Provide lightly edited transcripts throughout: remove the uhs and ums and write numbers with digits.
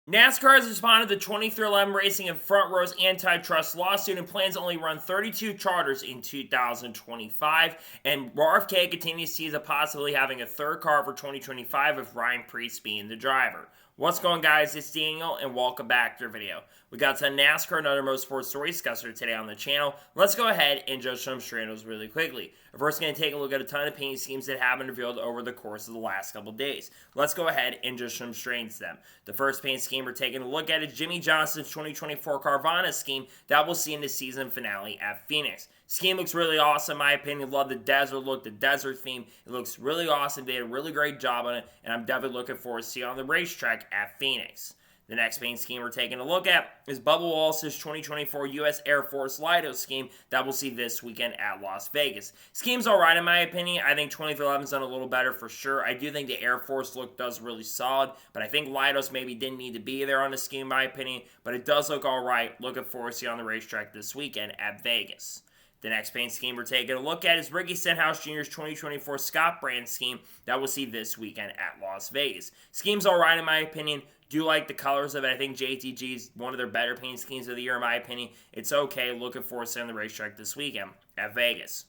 NASCAR has responded to 2311 Racing and Front Row's antitrust lawsuit and plans to only run 32 charters in 2025. And RFK continues to see the possibility of having a third car for 2025 with Preece being the driver. What's going on, guys? It's Daniel and welcome back to our video. We got some NASCAR and other motorsports stories discussed today on the channel. Let's go ahead and judge some strandos really quickly. We're first going to take a look at a ton of paint schemes that have been revealed over the course of the last couple days. Let's go ahead and judge some strains them. The first paint scheme we're taking a look at is Jimmy Johnson's 2024 Carvana scheme that we'll see in the season finale at Phoenix. Scheme looks really awesome, in my opinion. Love the desert look, the desert theme. It looks really awesome. They did a really great job on it, and I'm definitely looking forward to seeing it on the racetrack at Phoenix. The next paint scheme we're taking a look at is Bubba Wallace's 2024 U.S. Air Force Lido scheme that we'll see this weekend at Las Vegas. Scheme's alright in my opinion. I think 2311's done a little better for sure. I do think the Air Force look does really solid, but I think Lidos maybe didn't need to be there on the scheme in my opinion, but it does look alright. Looking forward to seeing on the racetrack this weekend at Vegas. The next paint scheme we're taking a look at is Ricky Stenhouse Jr.'s 2024 Scott Brand scheme that we'll see this weekend at Las Vegas. Scheme's alright in my opinion. Do like the colors of it. I think JTG is one of their better paint schemes of the year in my opinion. It's okay. Looking forward to seeing the racetrack this weekend at Vegas.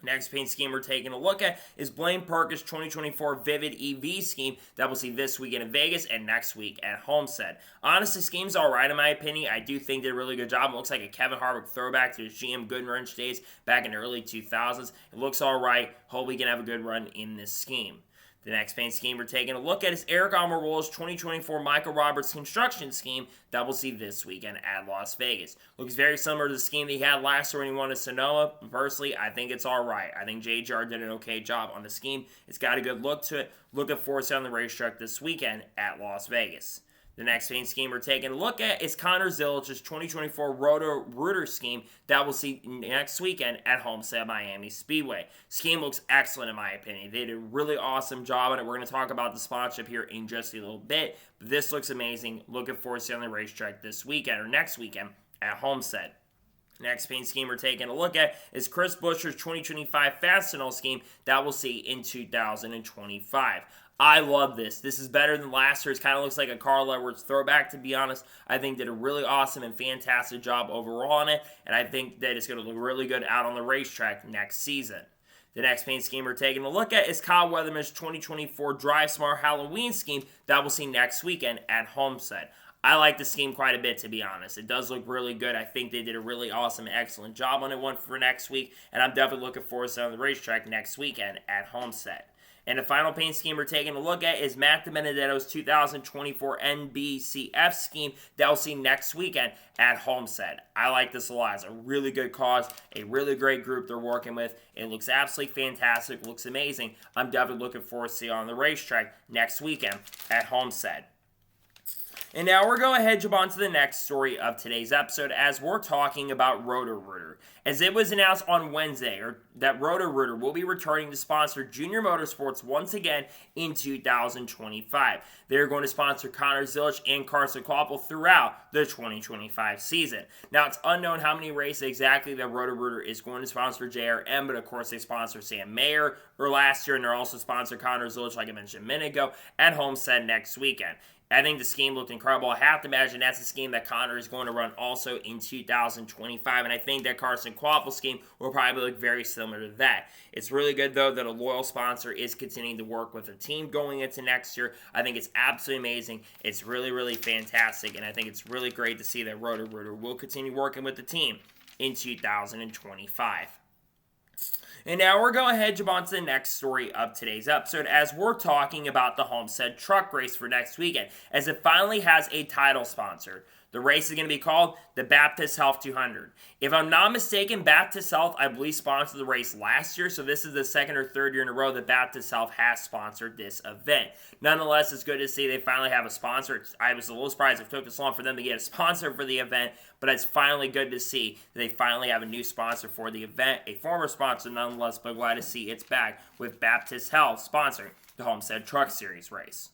Next paint scheme we're taking a look at is Blaine Perkins' 2024 Vivid EV scheme that we'll see this weekend in Vegas and next week at Homestead. Honestly, scheme's alright in my opinion. I do think they did a really good job. It looks like a Kevin Harvick throwback to his GM Goodwrench days back in the early 2000s. It looks alright. Hope we can have a good run in this scheme. The next paint scheme we're taking a look at is Eric Almirola's 2024 Michael Roberts construction scheme that we'll see this weekend at Las Vegas. Looks very similar to the scheme that he had last year when he won at Sonoma. Personally, I think it's alright. I think JGR did an okay job on the scheme. It's got a good look to it. Looking forward to on the racetrack this weekend at Las Vegas. The next paint scheme we're taking a look at is Connor Zilich's 2024 Roto-Rooter scheme that we'll see next weekend at Homestead Miami Speedway. Scheme looks excellent in my opinion. They did a really awesome job on it. We're going to talk about the sponsorship here in just a little bit. But this looks amazing. Looking forward to seeing on the racetrack this weekend or next weekend at Homestead. Next paint scheme we're taking a look at is Chris Buescher's 2025 Fastenal scheme that we'll see in 2025. I love this. This is better than last year's. Kind of looks like a Carl Edwards throwback, to be honest. I think did a really awesome and fantastic job overall on it, and I think that it's going to look really good out on the racetrack next season. The next paint scheme we're taking a look at is Kyle Weatherman's 2024 Drive Smart Halloween scheme that we'll see next weekend at Homestead. I like the scheme quite a bit, to be honest. It does look really good. I think they did a really awesome and excellent job on it one for next week, and I'm definitely looking forward to seeing on the racetrack next weekend at Homestead. And the final paint scheme we're taking a look at is Matt DiBenedetto's 2024 NBCF scheme that we'll see next weekend at Homestead. I like this a lot. It's a really good cause, a really great group they're working with. It looks absolutely fantastic, looks amazing. I'm definitely looking forward to seeing on the racetrack next weekend at Homestead. And now we're going ahead and jump on to the next story of today's episode as we're talking about Roto-Rooter. As it was announced on Wednesday that Roto-Rooter will be returning to sponsor Junior Motorsports once again in 2025. They're going to sponsor Connor Zilich and Carson Kvapil throughout the 2025 season. Now, it's unknown how many races exactly that Roto-Rooter is going to sponsor JRM, but of course they sponsor Sam Mayer last year, and they're also sponsor Connor Zilich, like I mentioned a minute ago, at Homestead next weekend. I think the scheme looked incredible. I have to imagine that's the scheme that Connor is going to run also in 2025. And I think that Carson Kvapil scheme will probably look very similar to that. It's really good, though, that a loyal sponsor is continuing to work with a team going into next year. I think it's absolutely amazing. It's really, really fantastic. And I think it's really great to see that Roto-Rooter will continue working with the team in 2025. And now we're going ahead and jump on to the next story of today's episode as we're talking about the Homestead Truck Race for next weekend, as it finally has a title sponsor. The race is going to be called the Baptist Health 200. If I'm not mistaken, Baptist Health, I believe, sponsored the race last year, so this is the second or third year in a row that Baptist Health has sponsored this event. Nonetheless, it's good to see they finally have a sponsor. I was a little surprised it took this long for them to get a sponsor for the event, but it's finally good to see that they finally have a new sponsor for the event, a former sponsor nonetheless, but glad to see it's back with Baptist Health sponsoring the Homestead Truck Series race.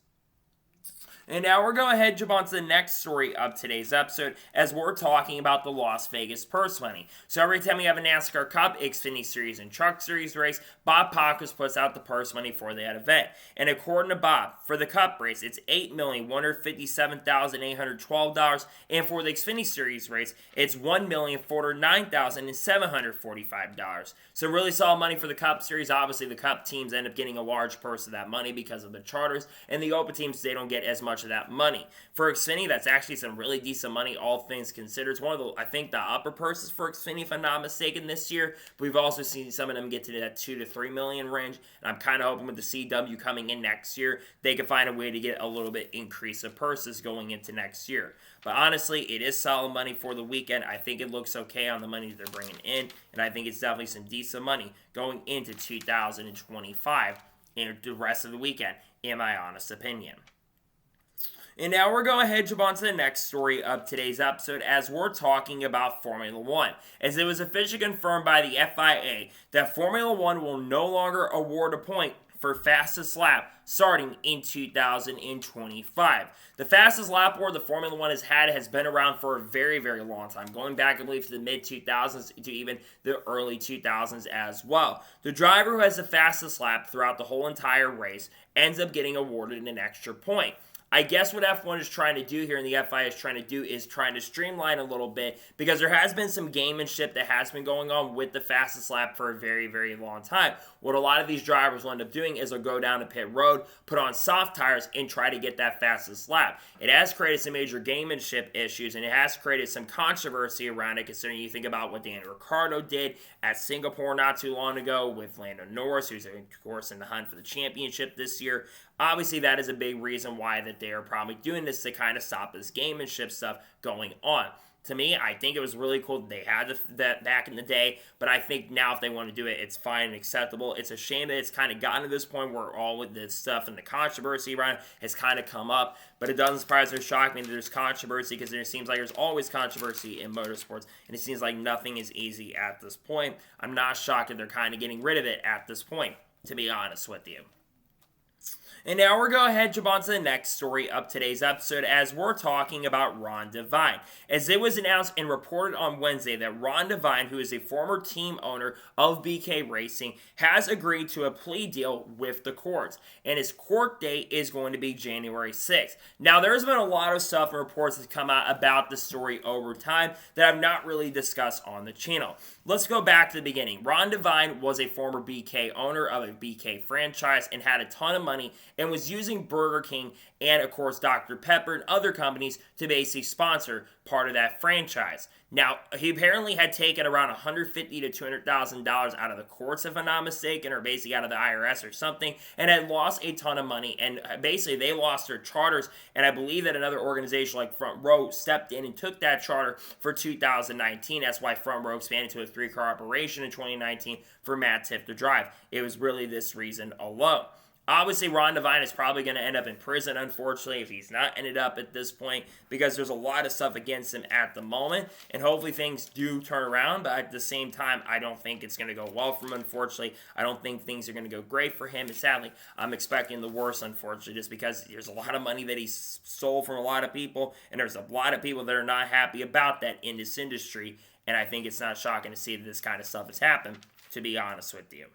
And now we're going ahead and jump on to the next story of today's episode as we're talking about the Las Vegas purse money. So every time we have a NASCAR Cup, Xfinity Series, and Truck Series race, Bob Pockrass puts out the purse money for that event. And according to Bob, for the Cup race, it's $8,157,812, and for the Xfinity Series race, it's $1,409,745. So really solid money for the Cup Series. Obviously, the Cup teams end up getting a large purse of that money because of the charters, and the Open teams, they don't get as much of that money. For Xfinity, that's actually some really decent money, all things considered. It's one of the, I think, the upper purses for Xfinity, if I'm not mistaken, this year. But we've also seen some of them get to that $2 to $3 million range, and I'm kind of hoping with the CW coming in next year, they can find a way to get a little bit increase of purses going into next year. But honestly, it is solid money for the weekend. I think it looks okay on the money that they're bringing in, and I think it's definitely some decent money going into 2025 and the rest of the weekend, in my honest opinion. And now we're going ahead and jump on to the next story of today's episode as we're talking about Formula One. As it was officially confirmed by the FIA that Formula One will no longer award a point for fastest lap starting in 2025. The fastest lap award the Formula One has been around for a very, very long time, going back, I believe, to the mid-2000s to even the early 2000s as well. The driver who has the fastest lap throughout the whole entire race ends up getting awarded an extra point. I guess what F1 is trying to do here and the FIA is trying to do is trying to streamline a little bit because there has been some gamemanship that has been going on with the fastest lap for a very, very long time. What a lot of these drivers will end up doing is they'll go down to pit road, put on soft tires, and try to get that fastest lap. It has created some major gamemanship issues, and it has created some controversy around it, considering you think about what Daniel Ricciardo did at Singapore not too long ago with Lando Norris, who's, of course, in the hunt for the championship this year. Obviously, that is a big reason why that they are probably doing this to kind of stop this gamemanship stuff going on. To me, I think it was really cool that they had that back in the day, but I think now if they want to do it, it's fine and acceptable. It's a shame that it's kind of gotten to this point where all with this stuff and the controversy around it has kind of come up, but it doesn't surprise or shock me that there's controversy because it seems like there's always controversy in motorsports, and it seems like nothing is easy at this point. I'm not shocked that they're kind of getting rid of it at this point, to be honest with you. And now we're going ahead and jump on to the next story of today's episode as we're talking about Ron Devine. As it was announced and reported on Wednesday that Ron Devine, who is a former team owner of BK Racing, has agreed to a plea deal with the courts. And his court date is going to be January 6th. Now, there's been a lot of stuff and reports that come out about the story over time that I've not really discussed on the channel. Let's go back to the beginning. Ron Devine was a former BK owner of a BK franchise and had a ton of money and was using Burger King and, of course, Dr. Pepper and other companies to basically sponsor part of that franchise. Now, he apparently had taken around $150,000 to $200,000 out of the courts, if I'm not mistaken, or basically out of the IRS or something, and had lost a ton of money. And basically, they lost their charters, and I believe that another organization like Front Row stepped in and took that charter for 2019. That's why Front Row expanded to a 3-car operation in 2019 for Matt Tiff to drive. It was really this reason alone. Obviously, Ron Devine is probably going to end up in prison, unfortunately, if he's not ended up at this point, because there's a lot of stuff against him at the moment, and hopefully things do turn around, but at the same time, I don't think it's going to go well for him, unfortunately. I don't think things are going to go great for him, and sadly, I'm expecting the worst, unfortunately, just because there's a lot of money that he's stole from a lot of people, and there's a lot of people that are not happy about that in this industry, and I think it's not shocking to see that this kind of stuff has happened, to be honest with you.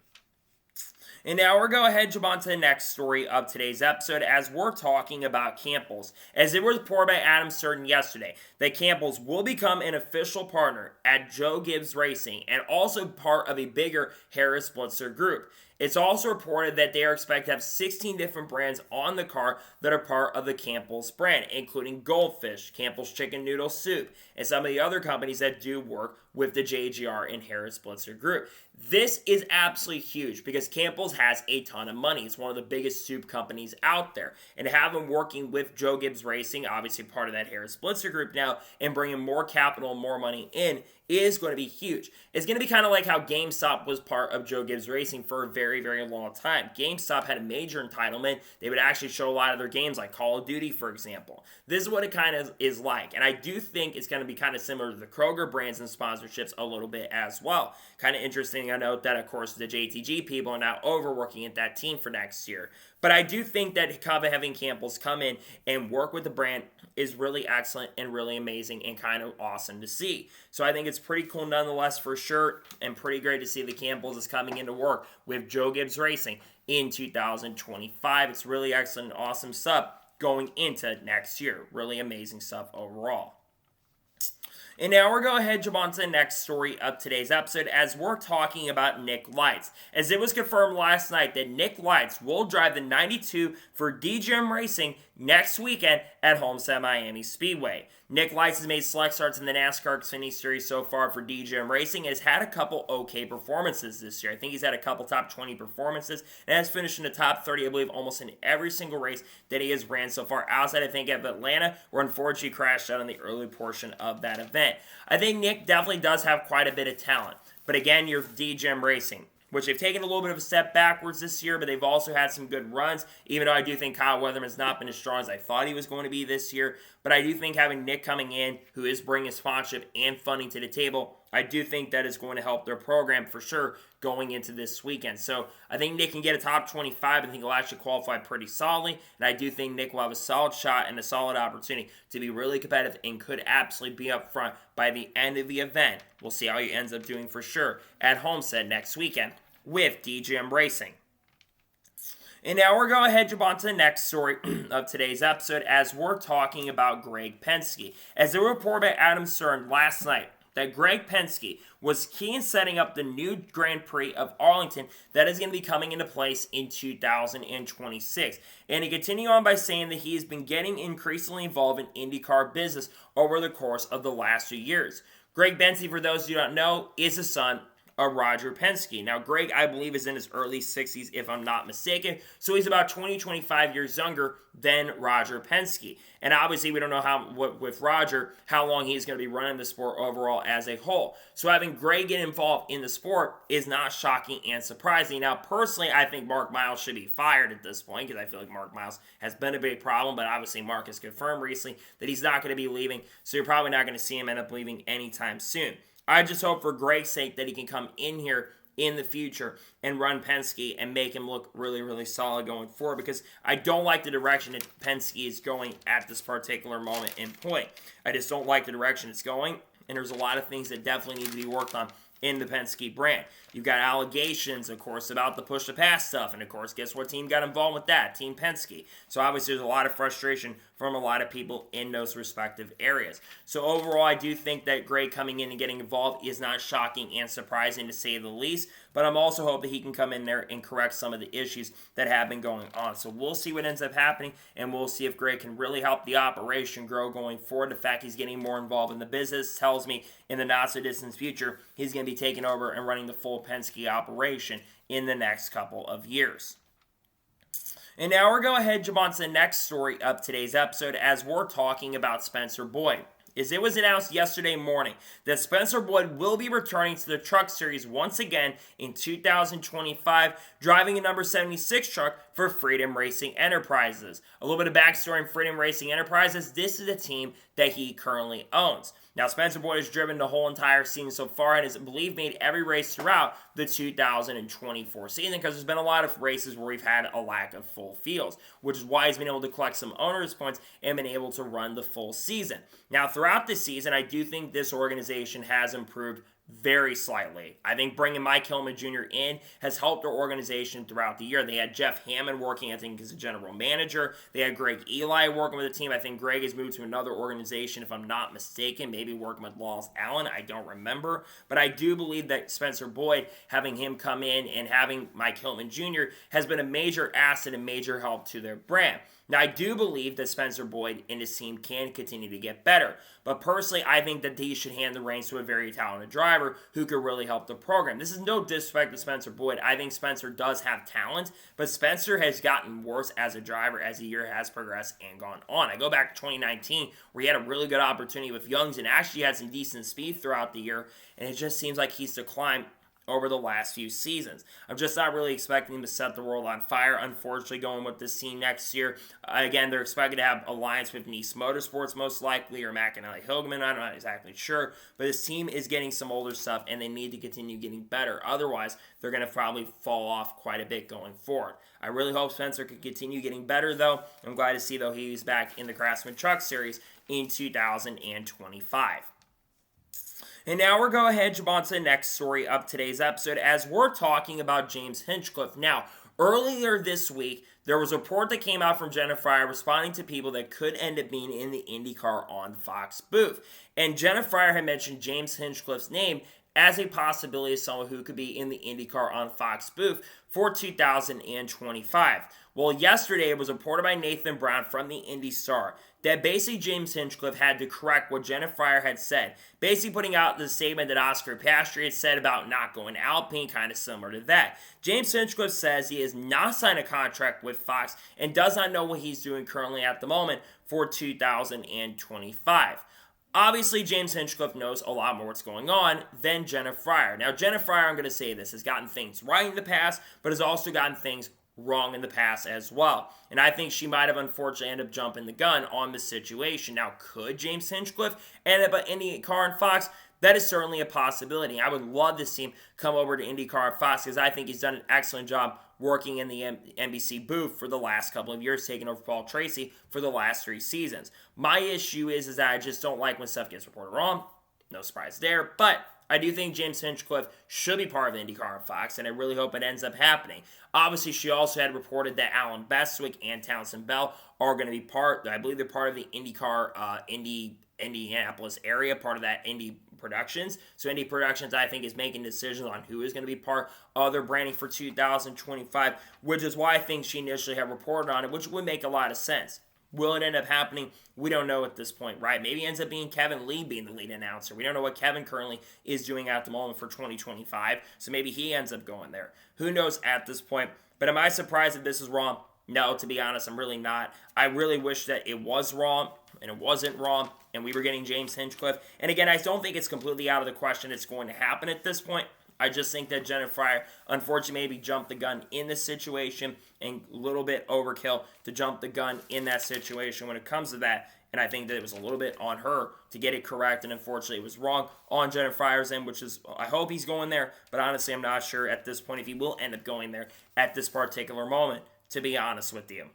And now we're going ahead and jump on to the next story of today's episode as we're talking about Campbell's. As it was reported by Adam Certain yesterday, that Campbell's will become an official partner at Joe Gibbs Racing and also part of a bigger Harris Blitzer group. It's also reported that they are expected to have 16 different brands on the car that are part of the Campbell's brand, including Goldfish, Campbell's Chicken Noodle Soup, and some of the other companies that do work with the JGR and Harris Blitzer group. This is absolutely huge because Campbell's has a ton of money. It's one of the biggest soup companies out there. And to have them working with Joe Gibbs Racing, obviously part of that Harris Blitzer group now, and bringing more capital and more money in is going to be huge. It's going to be kind of like how GameStop was part of Joe Gibbs Racing for a very, very long time. GameStop had a major entitlement. They would actually show a lot of their games like Call of Duty, for example. This is what it kind of is like. And I do think it's going to be kind of similar to the Kroger brands and sponsorships a little bit as well. Kind of interesting, I note that, of course, the JTG people are now overworking at that team for next year. But I do think that having Campbell's come in and work with the brand is really excellent and really amazing and kind of awesome to see. So I think it's pretty cool nonetheless for sure, and pretty great to see the Campbells is coming into work with Joe Gibbs Racing in 2025. It's really excellent and awesome stuff going into next year. Really amazing stuff overall. And now we're going to jump on to the next story of today's episode as we're talking about Nick Lights. As it was confirmed last night that Nick Lights will drive the 92 for DGM Racing next weekend at Homestead Miami Speedway. Nick Lights has made select starts in the NASCAR Xfinity Series so far for DGM Racing and has had a couple okay performances this year. I think he's had a couple top 20 performances and has finished in the top 30, I believe, almost in every single race that he has ran so far, outside, I think, of Atlanta, where unfortunately crashed out in the early portion of that event. I think Nick definitely does have quite a bit of talent. But again, you're DGM Racing, which they've taken a little bit of a step backwards this year, but they've also had some good runs, even though I do think Kyle Weatherman's not been as strong as I thought he was going to be this year. But I do think having Nick coming in, who is bringing sponsorship and funding to the table, I do think that is going to help their program for sure going into this weekend. So I think Nick can get a top 25. I think he'll actually qualify pretty solidly. And I do think Nick will have a solid shot and a solid opportunity to be really competitive and could absolutely be up front by the end of the event. We'll see how he ends up doing for sure at Homestead next weekend with DGM Racing. And now we're going to jump on to the next story of today's episode as we're talking about Greg Penske. As a report by Adam Stern last night, that Greg Penske was key in setting up the new Grand Prix of Arlington that is going to be coming into place in 2026. And he continued on by saying that he has been getting increasingly involved in IndyCar business over the course of the last few years. Greg Penske, for those who don't know, is the son of Roger Penske. Now, Greg, I believe, is in his early 60s, if I'm not mistaken. So he's about 25 years younger than Roger Penske. And obviously, we don't know with Roger, how long he's going to be running the sport overall as a whole. So having Greg get involved in the sport is not shocking and surprising. Now, personally, I think Mark Miles should be fired at this point because I feel like Mark Miles has been a big problem. But obviously, Mark has confirmed recently that he's not going to be leaving. So you're probably not going to see him end up leaving anytime soon. I just hope for Greg's sake that he can come in here in the future and run Penske and make him look really, really solid going forward, because I don't like the direction that Penske is going at this particular moment and point. I just don't like the direction it's going, and there's a lot of things that definitely need to be worked on in the Penske brand. You've got allegations, of course, about the push-to-pass stuff, and of course, guess what team got involved with that? Team Penske. So obviously, there's a lot of frustration from a lot of people in those respective areas. So overall, I do think that Greg coming in and getting involved is not shocking and surprising, to say the least, but I'm also hoping he can come in there and correct some of the issues that have been going on. So we'll see what ends up happening, and we'll see if Greg can really help the operation grow going forward. The fact he's getting more involved in the business tells me in the not-so-distant future, he's going to be taking over and running the full Penske operation in the next couple of years. And now we're going to jump on to the next story of today's episode as we're talking about Spencer Boyd. As it was announced yesterday morning that Spencer Boyd will be returning to the Truck Series once again in 2025, driving a number 76 truck for Freedom Racing Enterprises. A little bit of backstory in Freedom Racing Enterprises: this is a team that he currently owns. Now, Spencer Boyd has driven the whole entire season so far and has, I believe, made every race throughout the 2024 season, because there's been a lot of races where we've had a lack of full fields, which is why he's been able to collect some owners points and been able to run the full season. Now, throughout the season, I do think this organization has improved very slightly. I think bringing Mike Hillman Jr. in has helped their organization throughout the year. They had Jeff Hammond working, I think, as a general manager. They had Greg Eli working with the team. I think Greg has moved to another organization, if I'm not mistaken, maybe working with Lawrence Allen. I don't remember. But I do believe that Spencer Boyd, having him come in and having Mike Hillman Jr. has been a major asset and major help to their brand. Now, I do believe that Spencer Boyd and his team can continue to get better. But personally, I think that he should hand the reins to a very talented driver who could really help the program. This is no disrespect to Spencer Boyd. I think Spencer does have talent, but Spencer has gotten worse as a driver as the year has progressed and gone on. I go back to 2019, where he had a really good opportunity with Youngs and actually had some decent speed throughout the year, and it just seems like he's declined over the last few seasons. I'm just not really expecting them to set the world on fire, unfortunately, going with this team next year. Again, they're expected to have alliance with Nice Motorsports, most likely, or Mack and Hilgeman. I'm not exactly sure. But this team is getting some older stuff, and they need to continue getting better. Otherwise, they're going to probably fall off quite a bit going forward. I really hope Spencer can continue getting better, though. I'm glad to see, though, he's back in the Craftsman Truck Series in 2025. And now we're going to jump on to the next story of today's episode as we're talking about James Henchcliffe. Now, earlier this week, there was a report that came out from Jenna Fryer responding to people that could end up being in the IndyCar on Fox booth. And Jenna Fryer had mentioned James Henchcliffe's name as a possibility of someone who could be in the IndyCar on Fox booth for 2025. Well, yesterday it was reported by Nathan Brown from the Indy Star that basically James Henchcliffe had to correct what Jenna Fryer had said, basically putting out the statement that Oscar Piastri had said about not going to Alpine, kind of similar to that. James Henchcliffe says he has not signed a contract with Fox and does not know what he's doing currently at the moment for 2025. Obviously, James Henchcliffe knows a lot more what's going on than Jenna Fryer. Now, Jenna Fryer, I'm going to say this, has gotten things right in the past, but has also gotten things wrong in the past as well. And I think she might have unfortunately ended up jumping the gun on this situation. Now, could James Hinchcliffe end up at IndyCar and Fox? That is certainly a possibility. I would love to see him come over to IndyCar and Fox because I think he's done an excellent job working in the NBC booth for the last couple of years, taking over Paul Tracy for the last 3 seasons. My issue is that I just don't like when stuff gets reported wrong. No surprise there. But I do think James Hinchcliffe should be part of the IndyCar and Fox, and I really hope it ends up happening. Obviously, she also had reported that Alan Bestwick and Townsend Bell are going to be part, I believe they're part of the IndyCar, Indianapolis area, part of that Indy Productions. So Indy Productions, I think, is making decisions on who is going to be part of their branding for 2025, which is why I think she initially had reported on it, which would make a lot of sense. Will it end up happening? We don't know at this point, right? Maybe it ends up being Kevin Lee being the lead announcer. We don't know what Kevin currently is doing at the moment for 2025, so maybe he ends up going there. Who knows at this point? But am I surprised that this is wrong? No, to be honest, I'm really not. I really wish that it was wrong, and it wasn't wrong, and we were getting James Hinchcliffe. And again, I don't think it's completely out of the question it's going to happen at this point. I just think that Jenna Fryer, unfortunately, maybe jumped the gun in this situation and a little bit overkill to jump the gun in that situation when it comes to that. And I think that it was a little bit on her to get it correct, and unfortunately it was wrong on Jenna Fryer's end, which is, I hope he's going there, but honestly I'm not sure at this point if he will end up going there at this particular moment, to be honest with you.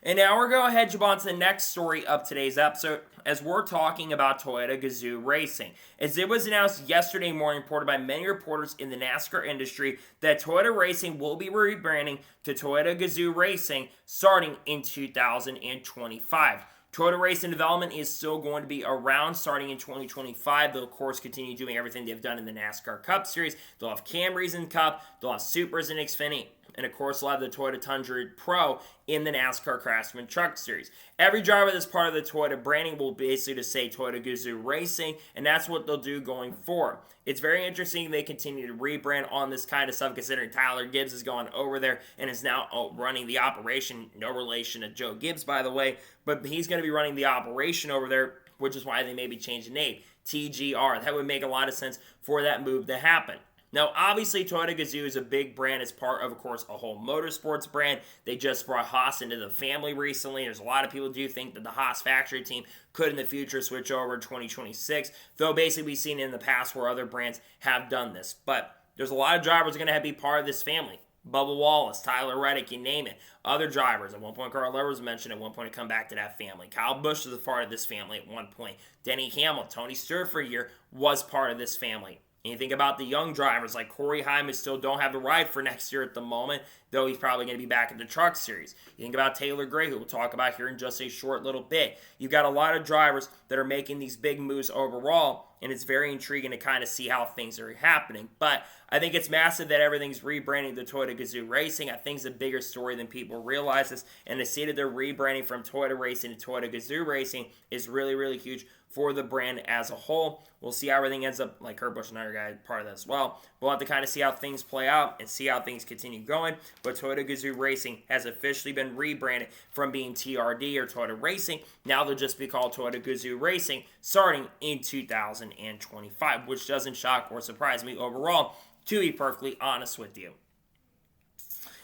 And now we're going to head on to the next story of today's episode as we're talking about Toyota Gazoo Racing. As it was announced yesterday morning, reported by many reporters in the NASCAR industry, that Toyota Racing will be rebranding to Toyota Gazoo Racing starting in 2025. Toyota Racing Development is still going to be around starting in 2025. They'll, of course, continue doing everything they've done in the NASCAR Cup Series. They'll have Camrys in Cup. They'll have Supras in Xfinity. And, of course, they'll have the Toyota Tundra Pro in the NASCAR Craftsman Truck Series. Every driver that's part of the Toyota branding will basically just say Toyota Gazoo Racing, and that's what they'll do going forward. It's very interesting they continue to rebrand on this kind of stuff, considering Tyler Gibbs has gone over there and is now running the operation. No relation to Joe Gibbs, by the way, but he's going to be running the operation over there, which is why they maybe changed the name, TGR. That would make a lot of sense for that move to happen. Now, obviously, Toyota Gazoo is a big brand. It's part of course, a whole motorsports brand. They just brought Haas into the family recently. There's a lot of people who do think that the Haas factory team could in the future switch over in 2026, though basically we've seen in the past where other brands have done this. But there's a lot of drivers going to have to be part of this family. Bubba Wallace, Tyler Reddick, you name it. Other drivers. At one point, Carl Lewis mentioned at one point to come back to that family. Kyle Busch was a part of this family at one point. Denny Hamlin, Tony Stewart for a year was part of this family. And you think about the young drivers like Corey Hyman still don't have the ride for next year at the moment, though he's probably going to be back in the truck series. You think about Taylor Gray, who we'll talk about here in just a short little bit. You've got a lot of drivers that are making these big moves overall, and it's very intriguing to kind of see how things are happening. But I think it's massive that everything's rebranding to Toyota Gazoo Racing. I think it's a bigger story than people realize this, and to see that they're rebranding from Toyota Racing to Toyota Gazoo Racing is really, really huge for the brand as a whole. We'll see how everything ends up, like Kurt Busch, another guy, part of that as well. We'll have to kind of see how things play out and see how things continue going. but Toyota Gazoo Racing has officially been rebranded from being TRD or Toyota Racing. Now they'll just be called Toyota Gazoo Racing starting in 2025, which doesn't shock or surprise me overall, to be perfectly honest with you.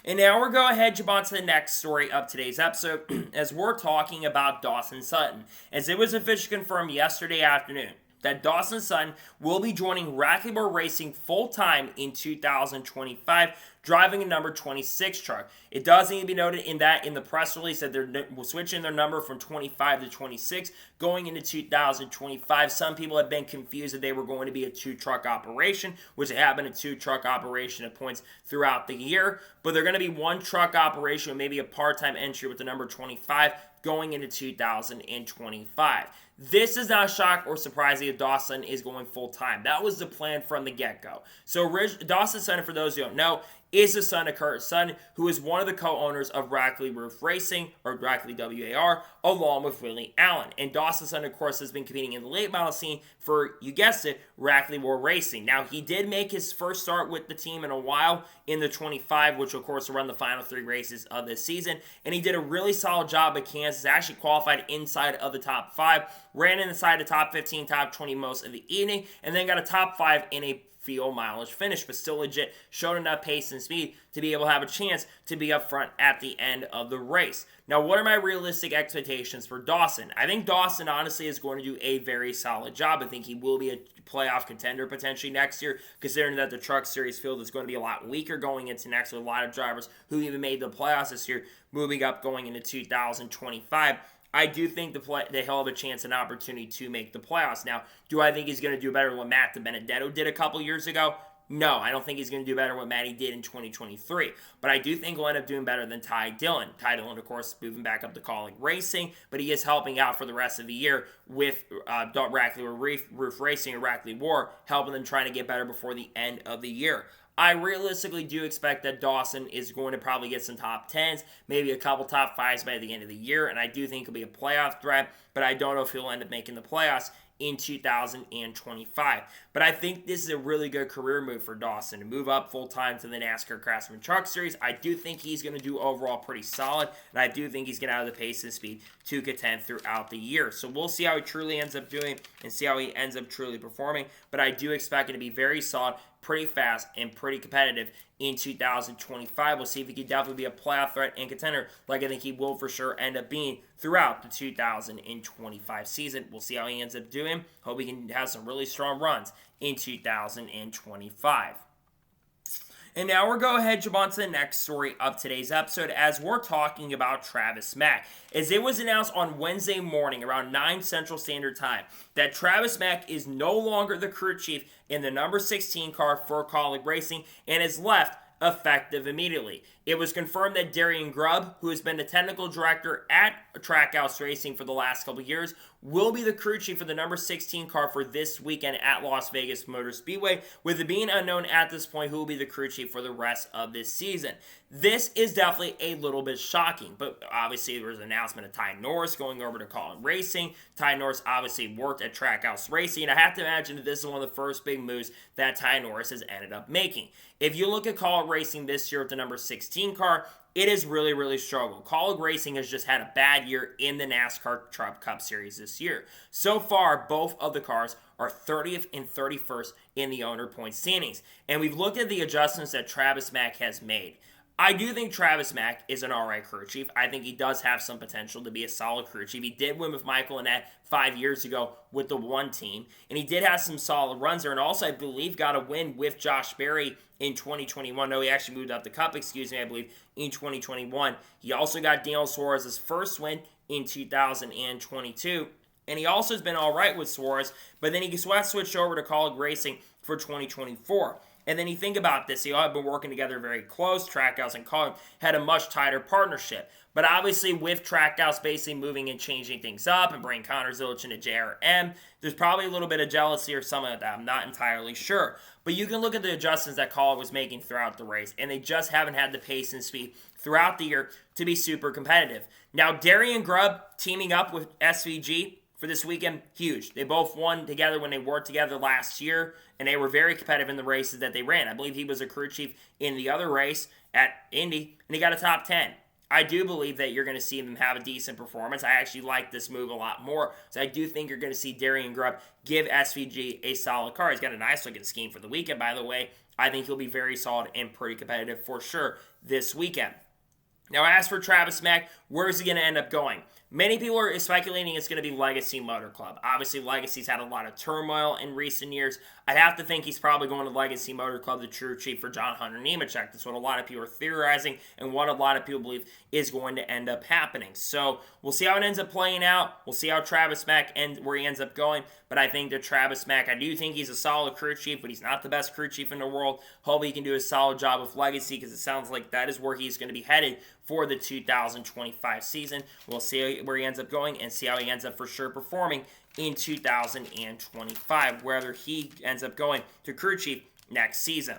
And now we're going to jump on to the next story of today's episode as we're talking about Dawson Sutton, as it was officially confirmed yesterday afternoon that Dawson Sutton will be joining RFK Racing full-time in 2025, driving a number 26 truck. It does need to be noted in the press release that they're switching their number from 25 to 26 going into 2025. Some people have been confused that they were going to be a two-truck operation, which they have been a two-truck operation at points throughout the year, but they're going to be one truck operation with maybe a part-time entry with the number 25 going into 2025. This is not shock or surprising if Dawson is going full-time. That was the plan from the get-go. So Dawson Sutton, for those who don't know, is the son of Kurt Sutton, who is one of the co-owners of Rackley Roof Racing, or Rackley WAR, along with Willie Allen. And Dawson Sutton, of course, has been competing in the late model scene for, you guessed it, Rackley War Racing. Now, he did make his first start with the team in a while in the 25, which, of course, will run the final 3 races of this season. And he did a really solid job at Kansas, actually qualified inside of the top 5, ran inside the top 15, top 20 most of the evening, and then got a top 5 in a field mileage finish, but still legit showed enough pace and speed to be able to have a chance to be up front at the end of the race. Now, what are my realistic expectations for Dawson? I think Dawson, honestly, is going to do a very solid job. I think he will be a playoff contender potentially next year, considering that the Truck Series field is going to be a lot weaker going into next with a lot of drivers who even made the playoffs this year moving up going into 2025. I do think they he'll have a chance and opportunity to make the playoffs. Now, do I think he's going to do better than what Matt DiBenedetto did a couple years ago? No, I don't think he's going to do better than what Matty did in 2023. But I do think he'll end up doing better than Ty Dillon. Ty Dillon, of course, moving back up to calling racing, but he is helping out for the rest of the year with Rackley Roof Racing or Rackley War, helping them trying to get better before the end of the year. I realistically do expect that Dawson is going to probably get some top 10s, maybe a couple top 5s by the end of the year, and I do think he'll be a playoff threat, but I don't know if he'll end up making the playoffs in 2025. But I think this is a really good career move for Dawson to move up full-time to the NASCAR Craftsman Truck Series. I do think he's going to do overall pretty solid, and I do think he's going to have the pace and speed to contend throughout the year. So we'll see how he truly ends up doing and see how he ends up truly performing, but I do expect it to be very solid, pretty fast, and pretty competitive in 2025. We'll see if he can definitely be a playoff threat and contender like I think he will for sure end up being throughout the 2025 season. We'll see how he ends up doing. Hope he can have some really strong runs in 2025. And now we're going to jump on to the next story of today's episode as we're talking about Travis Mack. As it was announced on Wednesday morning around 9 Central Standard Time that Travis Mack is no longer the crew chief in the number 16 car for Colleague Racing and is left effective immediately. It was confirmed that Darian Grubb, who has been the technical director at Trackhouse Racing for the last couple of years, will be the crew chief for the number 16 car for this weekend at Las Vegas Motor Speedway, with it being unknown at this point who will be the crew chief for the rest of this season. This is definitely a little bit shocking, but obviously there was an announcement of Ty Norris going over to Colleague Racing. Ty Norris obviously worked at Trackhouse Racing, and I have to imagine that this is one of the first big moves that Ty Norris has ended up making. If you look at Colleague Racing this year with the number 16 car, it has really, really struggled. Colleague Racing has just had a bad year in the NASCAR Truck Cup Series this year. So far, both of the cars are 30th and 31st in the owner point standings. And we've looked at the adjustments that Travis Mack has made. I do think Travis Mack is an alright crew chief. I think he does have some potential to be a solid crew chief. He did win with Michael Annett 5 years ago with the one team, and he did have some solid runs there, and also I believe got a win with Josh Berry in 2021. No, he actually moved up the Cup, I believe, in 2021. He also got Daniel Suarez's first win in 2022, and he also has been alright with Suarez, but then he switched over to Colleague Racing for 2024. And then you think about this, they all have been working together very close. Trackhouse and Colleague had a much tighter partnership. But obviously with Trackhouse basically moving and changing things up and bringing Connor Zilic into JRM, there's probably a little bit of jealousy or something like that. I'm not entirely sure. But you can look at the adjustments that Colleague was making throughout the race, and they just haven't had the pace and speed throughout the year to be super competitive. Now, Darian Grubb teaming up with SVG for this weekend, huge. They both won together when they worked together last year, and they were very competitive in the races that they ran. I believe he was a crew chief in the other race at Indy, and he got a top 10. I do believe that you're going to see them have a decent performance. I actually like this move a lot more. So I do think you're going to see Darian Grubb give SVG a solid car. He's got a nice looking scheme for the weekend, by the way. I think he'll be very solid and pretty competitive for sure this weekend. Now, as for Travis Mack, where is he going to end up going? Many people are speculating it's going to be Legacy Motor Club. Obviously, Legacy's had a lot of turmoil in recent years. I'd have to think he's probably going to Legacy Motor Club, the true chief for John Hunter Nemechek. That's what a lot of people are theorizing and what a lot of people believe is going to end up happening. So we'll see how it ends up playing out. We'll see how Travis Mack where he ends up going. But I think that Travis Mack, I do think he's a solid crew chief, but he's not the best crew chief in the world. Hopefully he can do a solid job with Legacy because it sounds like that is where he's going to be headed for the 2025 season. We'll see where he ends up going and see how he ends up for sure performing in 2025, whether he ends up going to crew chief next season.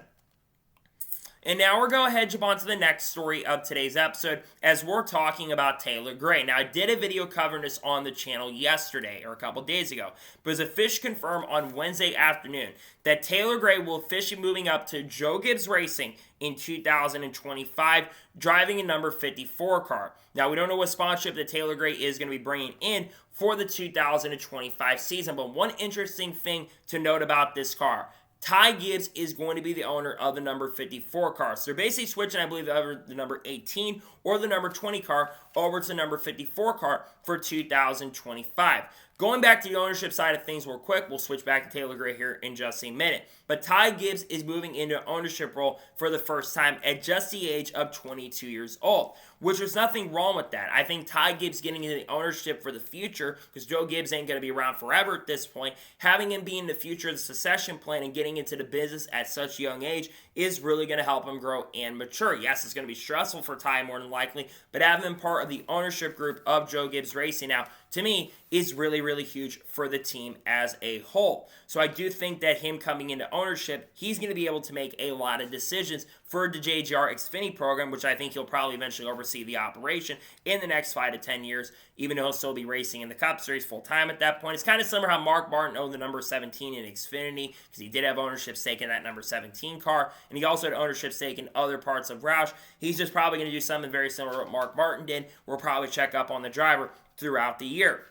And now we're going to jump on to the next story of today's episode as we're talking about Taylor Gray. Now, I did a video covering this on the channel yesterday or a couple days ago, but it was officially confirmed on Wednesday afternoon that Taylor Gray will officially moving up to Joe Gibbs Racing in 2025, driving a number 54 car. Now, we don't know what sponsorship that Taylor Gray is going to be bringing in for the 2025 season, but one interesting thing to note about this car, Ty Gibbs is going to be the owner of the number 54 car. So they're basically switching, I believe, the number 18 or the number 20 car over to the number 54 car for 2025. Going back to the ownership side of things real quick, we'll switch back to Taylor Gray here in just a minute. But Ty Gibbs is moving into an ownership role for the first time at just the age of 22 years old, which there's nothing wrong with that. I think Ty Gibbs getting into the ownership for the future, because Joe Gibbs ain't going to be around forever at this point, having him be in the future of the succession plan and getting into the business at such a young age is really going to help him grow and mature. Yes, it's going to be stressful for Ty more than likely, but having him part of the ownership group of Joe Gibbs Racing now, to me, is really, really huge for the team as a whole. So I do think that him coming into ownership, he's going to be able to make a lot of decisions for the JGR Xfinity program, which I think he'll probably eventually oversee the operation in the next 5 to 10 years, even though he'll still be racing in the Cup Series full-time at that point. It's kind of similar how Mark Martin owned the number 17 in Xfinity, because he did have ownership stake in that number 17 car, and he also had ownership stake in other parts of Roush. He's just probably going to do something very similar to what Mark Martin did. We'll probably check up on the driver throughout the year.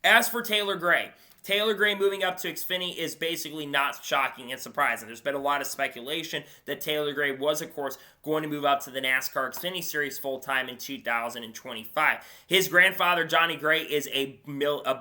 As for Taylor Gray moving up to Xfinity is basically not shocking and surprising. There's been a lot of speculation that Taylor Gray was, of course, going to move up to the NASCAR Xfinity Series full-time in 2025. His grandfather, Johnny Gray, is a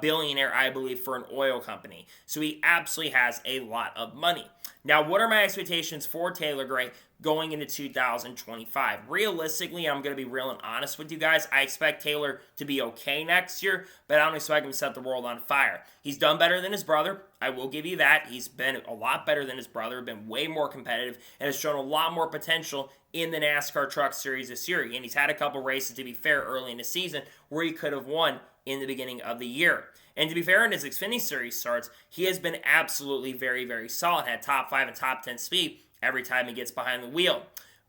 billionaire, I believe, for an oil company. So he absolutely has a lot of money. Now, what are my expectations for Taylor Gray going into 2025? Realistically, I'm going to be real and honest with you guys. I expect Taylor to be okay next year, but I don't expect him to set the world on fire. He's done better than his brother. I will give you that. He's been a lot better than his brother, been way more competitive, and has shown a lot more potential in the NASCAR Truck Series this year. And he's had a couple races, to be fair, early in the season where he could have won in the beginning of the year. And to be fair, in his Xfinity Series starts, he has been absolutely very, very solid. Had top 5 and top 10 speed every time he gets behind the wheel.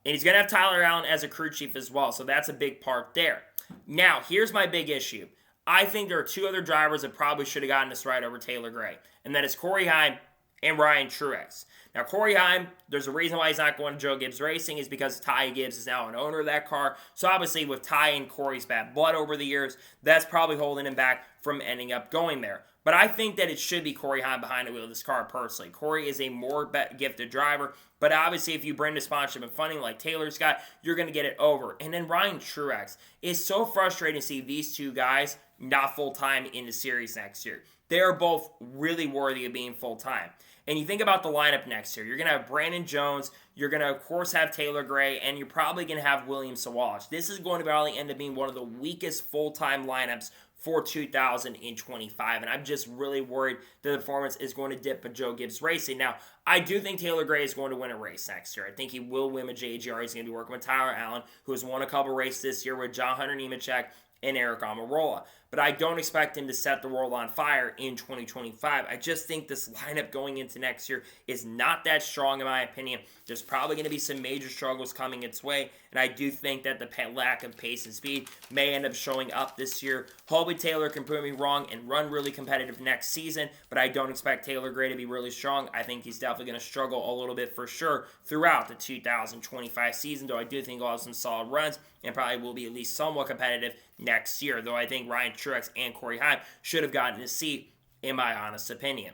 And he's going to have Tyler Allen as a crew chief as well, so that's a big part there. Now, here's my big issue. I think there are 2 other drivers that probably should have gotten this right over Taylor Gray, and that is Corey Heim and Ryan Truex. Now, Corey Heim, there's a reason why he's not going to Joe Gibbs Racing is because Ty Gibbs is now an owner of that car. So obviously with Ty and Corey's bad blood over the years, that's probably holding him back from ending up going there. But I think that it should be Corey Heim behind the wheel of this car personally. Corey is a more gifted driver, but obviously if you bring the sponsorship and funding like Taylor's got, you're going to get it over. And then Ryan Truex. Is so frustrating to see these 2 guys not full-time in the series next year. They are both really worthy of being full-time. And you think about the lineup next year. You're going to have Brandon Jones. You're going to, of course, have Taylor Gray. And you're probably going to have William Sawalich. This is going to probably end up being one of the weakest full-time lineups for 2025. And I'm just really worried that the performance is going to dip at Joe Gibbs Racing. Now, I do think Taylor Gray is going to win a race next year. I think he will win a JGR. He's going to be working with Tyler Allen, who has won a couple races this year with John Hunter Nemechek and Eric Almirola. but I don't expect him to set the world on fire in 2025. I just think this lineup going into next year is not that strong in my opinion. There's probably going to be some major struggles coming its way, and I do think that the lack of pace and speed may end up showing up this year. Hopefully Taylor can prove me wrong and run really competitive next season, but I don't expect Taylor Gray to be really strong. I think he's definitely going to struggle a little bit for sure throughout the 2025 season, though I do think he'll have some solid runs and probably will be at least somewhat competitive next year, though I think Ryan Truex and Corey Heim should have gotten a seat, in my honest opinion.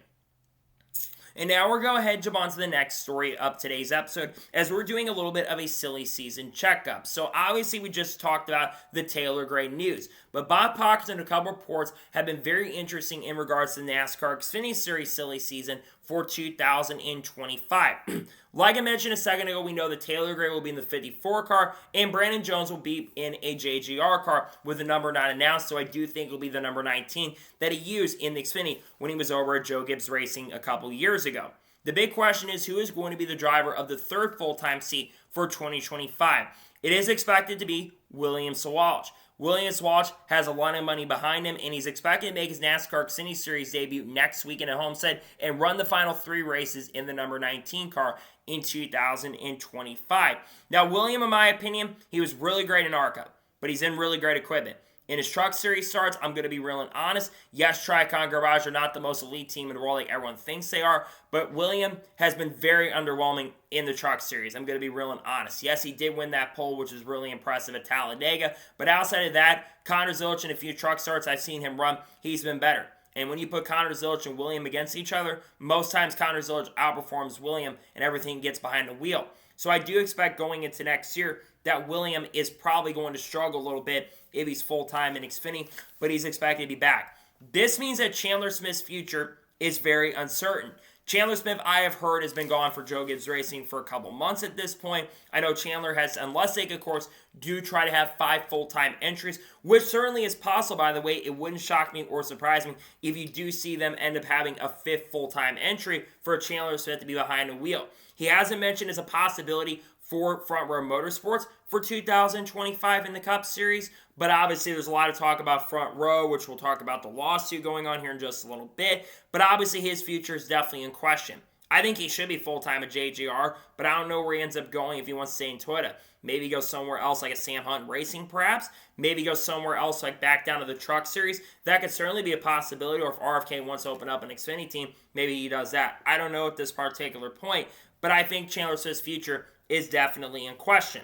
And now we're going to go ahead and jump on to the next story of today's episode, as we're doing a little bit of a silly season checkup. So obviously we just talked about the Taylor Gray news, but Bob Pockers and a couple reports have been very interesting in regards to the NASCAR Xfinity Series silly season for 2025. Like I mentioned a second ago, we know that Taylor Gray will be in the 54 car, and Brandon Jones will be in a JGR car with the number not announced, so I do think it will be the number 19 that he used in the Xfinity when he was over at Joe Gibbs Racing a couple years ago. The big question is, who is going to be the driver of the third full-time seat for 2025? It is expected to be William Sawalich. William Sawalich has a lot of money behind him, and he's expected to make his NASCAR Xfinity Series debut next weekend at Homestead and run the final 3 races in the number 19 car in 2025. Now, William, in my opinion, he was really great in ARCA, but he's in really great equipment. In his Truck Series starts, I'm going to be real and honest. Yes, Tricon Garage are not the most elite team in the world like everyone thinks they are, but William has been very underwhelming in the Truck Series. I'm going to be real and honest. Yes, he did win that pole, which was really impressive at Talladega, but outside of that, Connor Zilisch in a few truck starts I've seen him run, he's been better. And when you put Connor Zilisch and William against each other, most times Connor Zilisch outperforms William and everything gets behind the wheel. So I do expect going into next year that William is probably going to struggle a little bit if he's full-time in Xfinity, but he's expected to be back. This means that Chandler Smith's future is very uncertain. Chandler Smith, I have heard, has been gone for Joe Gibbs Racing for a couple months at this point. I know Chandler has, unless they, of course, do try to have 5 full-time entries, which certainly is possible, by the way. It wouldn't shock me or surprise me if you do see them end up having a 5th full-time entry for Chandler Smith to be behind the wheel. He hasn't mentioned as a possibility for Front Row Motorsports for 2025 in the Cup Series, but obviously there's a lot of talk about Front Row, which we'll talk about the lawsuit going on here in just a little bit, but obviously his future is definitely in question. I think he should be full-time at JGR, but I don't know where he ends up going if he wants to stay in Toyota. Maybe he goes somewhere else like a Sam Hunt Racing perhaps. Maybe he goes somewhere else like back down to the Truck Series. That could certainly be a possibility, or if RFK wants to open up an Xfinity team, maybe he does that. I don't know at this particular point, but I think Chandler Smith's future is definitely in question.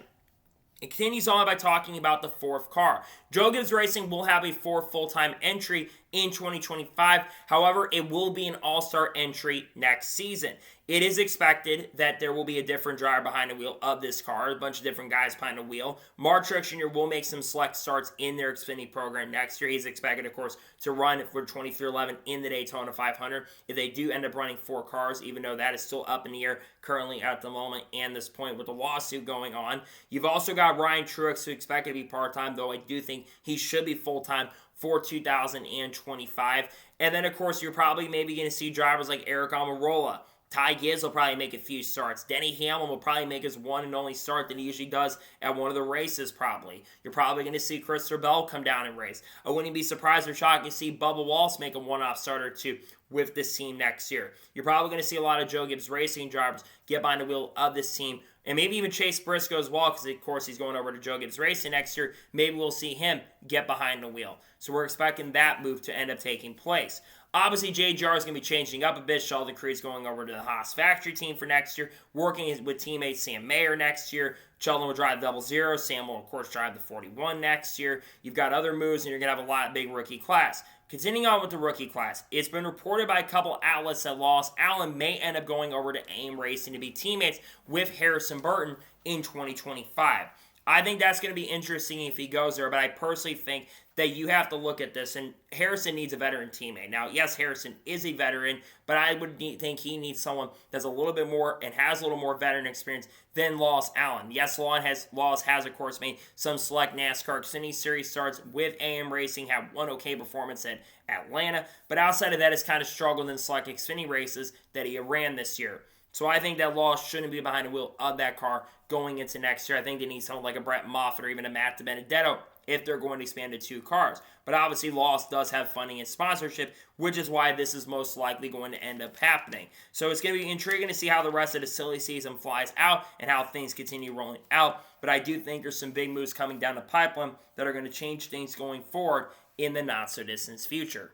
It continues on by talking about the 4th car. Joe Gibbs Racing will have a 4th full-time entry in 2025. However, it will be an all-star entry next season. It is expected that there will be a different driver behind the wheel of this car, a bunch of different guys behind the wheel. Mark Truex Jr. will make some select starts in their Xfinity program next year. He's expected, of course, to run for 2311 in the Daytona 500. If they do end up running 4 cars, even though that is still up in the air currently at the moment and this point with the lawsuit going on. You've also got Ryan Truex, who expected to be part-time, though I do think he should be full-time for 2025. And then, of course, you're probably maybe going to see drivers like Eric Almirola. Ty Gibbs will probably make a few starts. Denny Hamlin will probably make his one and only start that he usually does at one of the races probably. You're probably going to see Christopher Bell come down and race. I wouldn't be surprised or shocked to see Bubba Wallace make a one-off start or two with this team next year. You're probably going to see a lot of Joe Gibbs Racing drivers get behind the wheel of this team, and maybe even Chase Briscoe as well, because of course he's going over to Joe Gibbs Racing next year. Maybe we'll see him get behind the wheel. So we're expecting that move to end up taking place. Obviously, JGR is going to be changing up a bit. Sheldon Creed's going over to the Haas factory team for next year, working with teammate Sam Mayer next year. Sheldon will drive the 00. Sam will, of course, drive the 41 next year. You've got other moves, and you're going to have a lot of big rookie class. Continuing on with the rookie class, it's been reported by a couple outlets that Loss Allen may end up going over to AIM Racing to be teammates with Harrison Burton in 2025. I think that's going to be interesting if he goes there, but I personally think that you have to look at this, and Harrison needs a veteran teammate. Now, yes, Harrison is a veteran, but I would think he needs someone that's a little bit more and has a little more veteran experience than Loss Allen. Yes, Loss has, of course, made some select NASCAR Xfinity Series starts with AM Racing, had one okay performance at Atlanta, but outside of that, has kind of struggled in select Xfinity races that he ran this year. So I think that Loss shouldn't be behind the wheel of that car going into next year. I think they need someone like a Brett Moffitt or even a Matt DiBenedetto if they're going to expand to 2 cars. But obviously, Lost does have funding and sponsorship, which is why this is most likely going to end up happening. So it's going to be intriguing to see how the rest of the silly season flies out and how things continue rolling out. But I do think there's some big moves coming down the pipeline that are going to change things going forward in the not-so-distant future.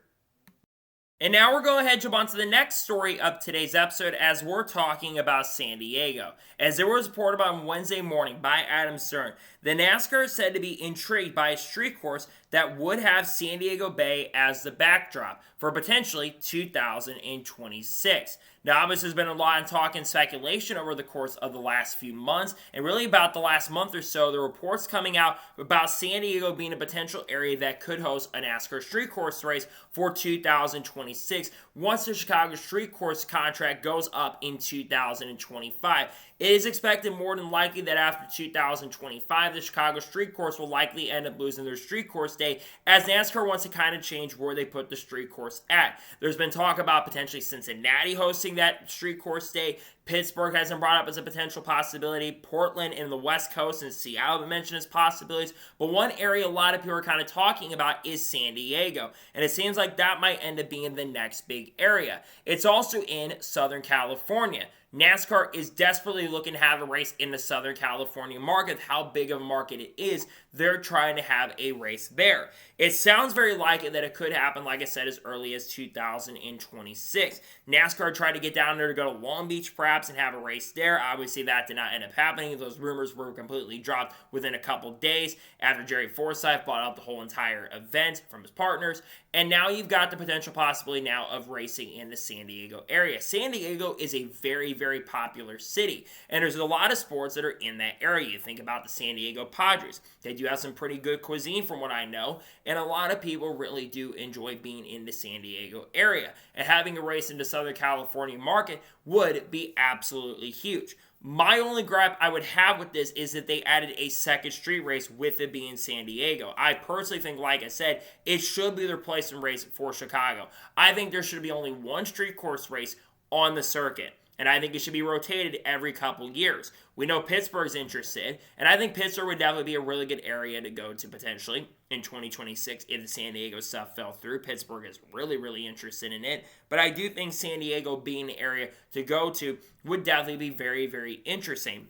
And now we're going ahead and jump on to the next story of today's episode as we're talking about San Diego. As there was reported on Wednesday morning by Adam Stern, the NASCAR is said to be intrigued by a street course that would have San Diego Bay as the backdrop for potentially 2026. Now, obviously, there's been a lot of talk and speculation over the course of the last few months, and really about the last month or so, the reports coming out about San Diego being a potential area that could host a NASCAR street course race for 2026 once the Chicago street course contract goes up in 2025. It is expected more than likely that after 2025, the Chicago street course will likely end up losing their street course day, as NASCAR wants to kind of change where they put the street course at. There's been talk about potentially Cincinnati hosting that street course day. Pittsburgh has been brought up as a potential possibility. Portland and the West Coast and Seattle have been mentioned as possibilities. But one area a lot of people are kind of talking about is San Diego. And it seems like that might end up being the next big area. It's also in Southern California. NASCAR is desperately looking to have a race in the Southern California market. How big of a market it is, they're trying to have a race there. It sounds very likely that it could happen, like I said, as early as 2026. NASCAR tried to get down there to go to Long Beach perhaps and have a race there. Obviously, that did not end up happening. Those rumors were completely dropped within a couple days after Jerry Forsyth bought out the whole entire event from his partners. And now you've got the potential possibility now of racing in the San Diego area. San Diego is a very, very popular city, and there's a lot of sports that are in that area. You think about the San Diego Padres. They do have some pretty good cuisine from what I know, and a lot of people really do enjoy being in the San Diego area. And having a race in the Southern California market would be absolutely huge. My only gripe I would have with this is that they added a second street race with it being San Diego. I personally think, like I said, it should be the replacement race for Chicago. I think there should be only one street course race on the circuit. And I think it should be rotated every couple years. We know Pittsburgh's interested, and I think Pittsburgh would definitely be a really good area to go to potentially in 2026 if the San Diego stuff fell through. Pittsburgh is really, really interested in it. But I do think San Diego being the area to go to would definitely be very, very interesting.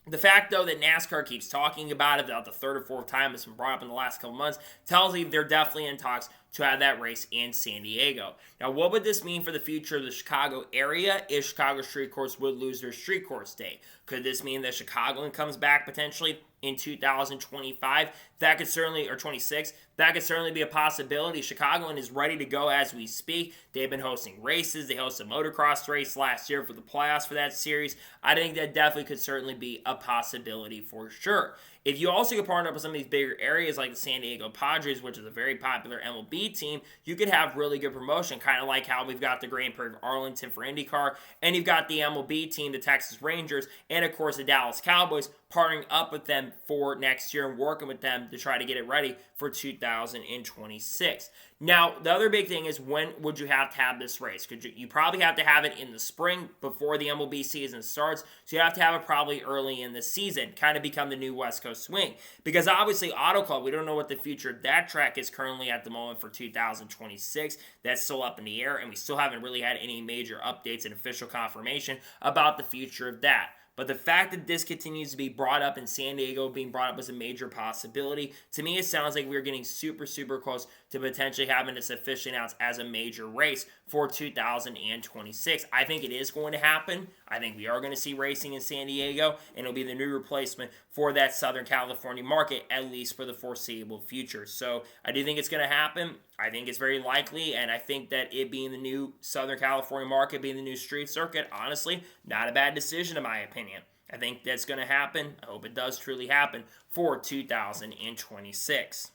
The fact, though, that NASCAR keeps talking about it, about the third or fourth time it's been brought up in the last couple months, tells me they're definitely in talks to have that race in San Diego. Now, what would this mean for the future of the Chicago area if Chicago Street Course would lose their street course day? Could this mean that Chicagoland comes back potentially in 2025? That could certainly, or 26, that could certainly be a possibility. Chicagoland is ready to go as we speak. They've been hosting races. They hosted a motocross race last year for the playoffs for that series. I think that definitely could certainly be a possibility for sure. If you also could partner up with some of these bigger areas like the San Diego Padres, which is a very popular MLB team, you could have really good promotion, kind of like how we've got the Grand Prix of Arlington for IndyCar, and you've got the MLB team, the Texas Rangers, and of course the Dallas Cowboys, partnering up with them for next year and working with them to try to get it ready for 2026. Now, the other big thing is, when would you have to have this race? You probably have to have it in the spring before the MLB season starts, so you have to have it probably early in the season, kind of become the new West Coast swing. Because obviously Auto Club, we don't know what the future of that track is currently at the moment for 2026. That's still up in the air, and we still haven't really had any major updates and official confirmation about the future of that. But the fact that this continues to be brought up in San Diego, being brought up as a major possibility, to me it sounds like we're getting super, super close to potentially having this officially announced as a major race for 2026. I think it is going to happen. I think we are going to see racing in San Diego, and it'll be the new replacement for that Southern California market, at least for the foreseeable future. So I do think it's going to happen. I think it's very likely, and I think that it being the new Southern California market, being the new street circuit, honestly, not a bad decision in my opinion. I think that's going to happen. I hope it does truly happen for 2026.